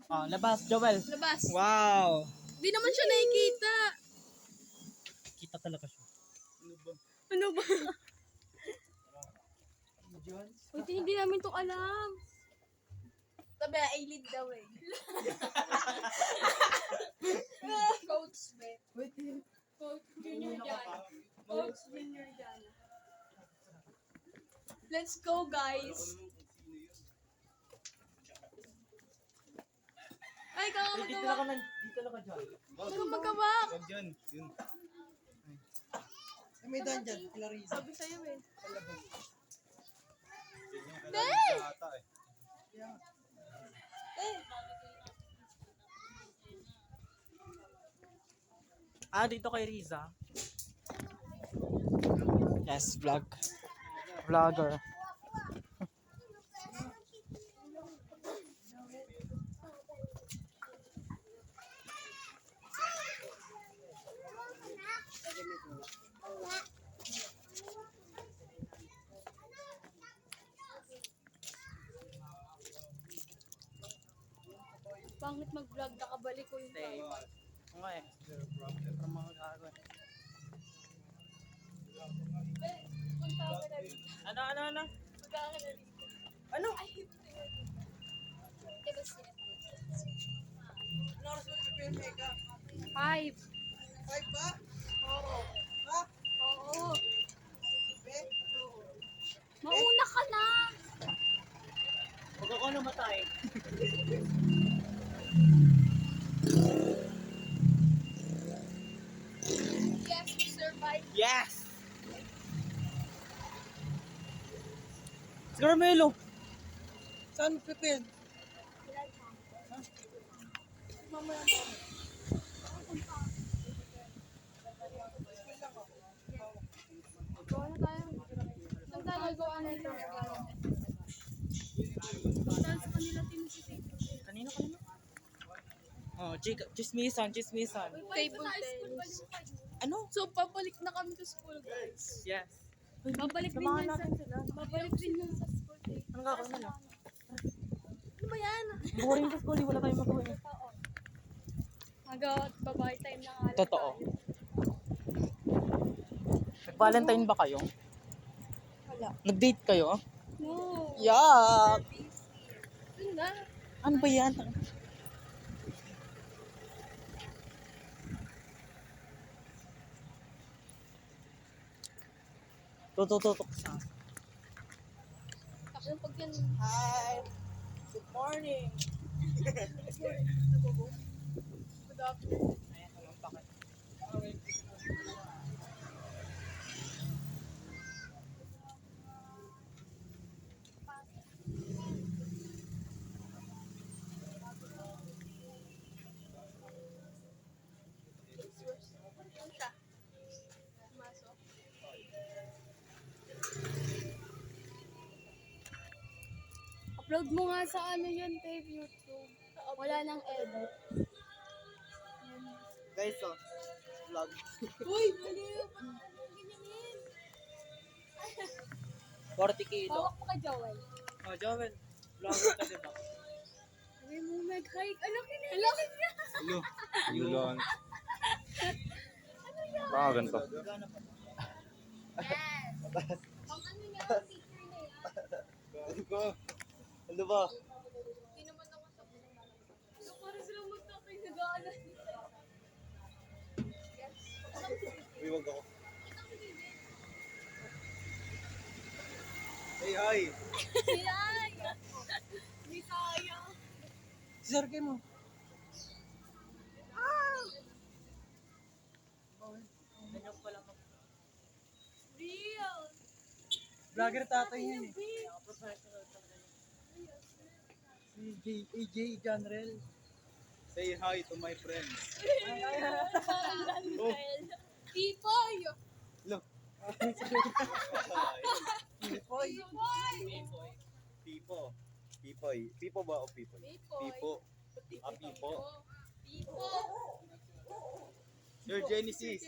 Oh, labas, Joel. Labas. Wow. Di naman siya nakikita. Kita talaga siya. Ano ba? Wait, hindi namin to alam. Sabi, A-lead daw eh. Coach Bet. Wait, Coach Junior Jana. Coach Junior Jana. Let's go, guys. Ay, ikaw ang Dito magawa. dito lang ka dyan. Ikaw magkawak. Huwag dyan. Yun. May dyan dyan, Clarissa. Sabi sa'yo eh. Yun yung kailangan sa ata eh. Ah, dito kay Riza. Yes, vlog. Vlogger. Pangit mag-vlog, nakabalik ko yung Stay. Nga eh. Pero mga gagawin. punta ako na rin. Ano? Punta ako na rin. Ano? Ay, teka siya. Ano oras mo prepare ka? 5. 5 ba? Oo. Ha? Oo. Eh? Mauna ka na. Huwag ako namatay. Yes, we survived. Yes! Si Carmelo! Saan prepare? Mamaya Gawa na tayo. Saan tayo gawa na ito? Dahil sa kanila tinusisi. Kanino? Oh, chismisan. Table tennis. Ano? So, pabalik na kami sa school, guys. Yes. Babalik din Samahan yun sa... natin sila. Babalik din yun sa school. Eh. Anong gagawin nila? Ano ba yan? Boring sa school, wala tayong magawin. Babae time na nga. lang Totoo. tayo. Nag-Valentine ba kayo? Wala. Nag-date kayo? No. Yuck! Yun na. Ano ba yan? Tututok sa. Tapos pag yan... Hi! Good morning! Good afternoon. Ayan, anong bakit? Ano siya? Pumasok. Upload mo nga sa ano yun, Dave, YouTube. Wala nang edit. Guys, oh. Vlog. Uy, mali. Ganyanin. 40 kilo. Hawak mo ka, Joel. Oh, Joel. Vlogger ka diba? Sabi mo mag-hike. Ano kinilig? Niya? Hello. Yulon. Baka ganito. Gana pa. Yes. Pang ano niya, picture na yan. Ano ba? Ano ba? Hindi naman ako sa so, parang silang magkakay nag-aalas. Yes. Uy, wag ako. Hey, hi. Siyay! Hindi sayang. Sisargay mo. Ganyan pala mag... Real! Vlogger tatay yan eh. Real! Professional tatay. Si AJ Janrel. Say hi to my friends. Oh. Pipoy! Look. Pipoy. Pipoy! Pipo. Pipoy. Pipo ba o pipoy? Pipo. Ah, Pipo. Pipo! Sir Genesis.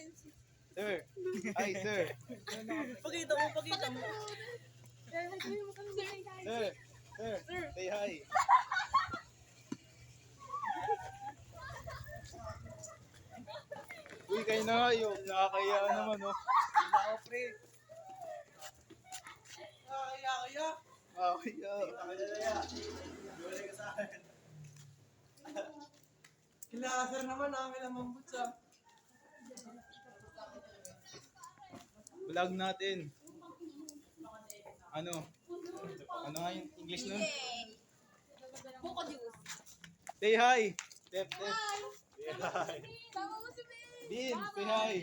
Sir. Hi, sir. Pakita mo. Sir. Sir. Say hi. kayo na kayo. Nakakaya naman, oh. Wala ako, pre. Kaya. Nakakaya. Kailangan naman namin ang mambutsa. Vlog natin. Ano? Ano nga yung English nun? Buko juice. Say hi! Tep. Say hi. Tama mo si Ben. Din, say hi.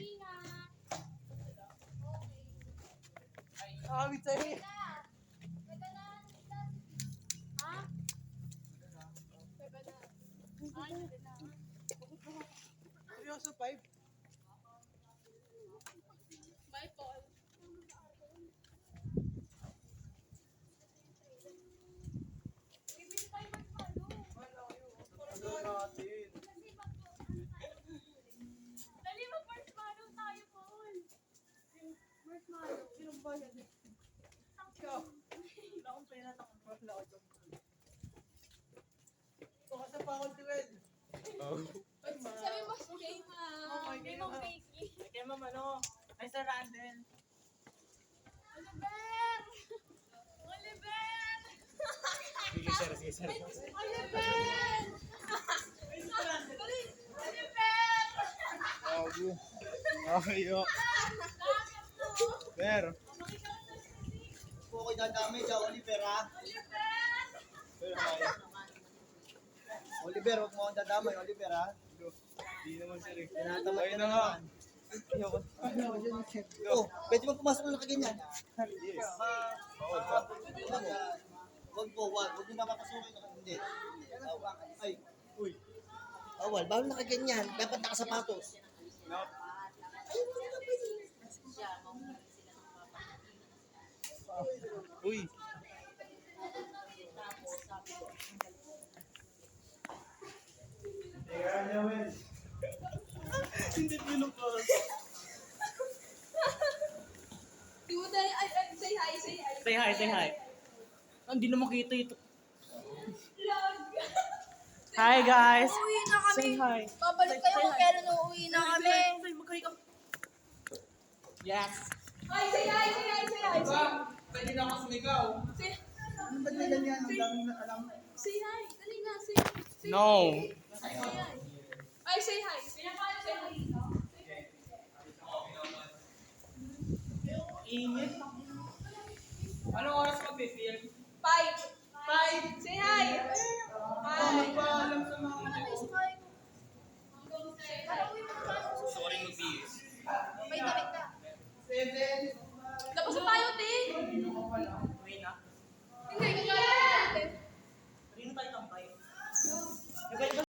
Awit sa'yo. Seryoso, 5? My fault. Ano natin? Dali, mag-marshmallow tayo, Paul. Marshmallow. Sino ba yan? Ikaw. Wala akong pera. Wala ako dyan. Ito ka sa pakol, Joel. Oh. Sabi mo, kay Oh, ma. kay Kay Ma. Ma'am Fakey. Kaya ma'am, ano? Ay, sa Randel. Oliver! Oliver! Sige, sir. Oliver! Oliver! Bago. Nakakaya. Pero, Kung ako'y dadamay dyan, Oliver ha? pero hi. Oliver, huwag mo akong dadamay, Oliver ha? Di naman sir eh. Tinatamad Ayun ka na na nga. naman. Oh, pwede mo pumasok ng nakaganyan. Yes. Huwag mo mapapasukin. Hindi. Ay, uy. Bawal, bawal nakaganyan. Dapat nakasapatos. Nap. Uy. Hindi pinupas. Say hi, say hi. Say hi. Hindi na makita ito. Vlog. Hi, guys. Uuwi na kami. Say hi. Babalik kayo kung kailan uuwi na kami. Yes. Ay, say hi, say hi, say hi. Pwede na ako sumigaw. Say, Ano ba ganyan? Ang daming nakalam. say hi. Dali na, say hi. No. Say hi. Ay, say hi. Say hi. Init. Anong oras mag-film? 5. Say hi.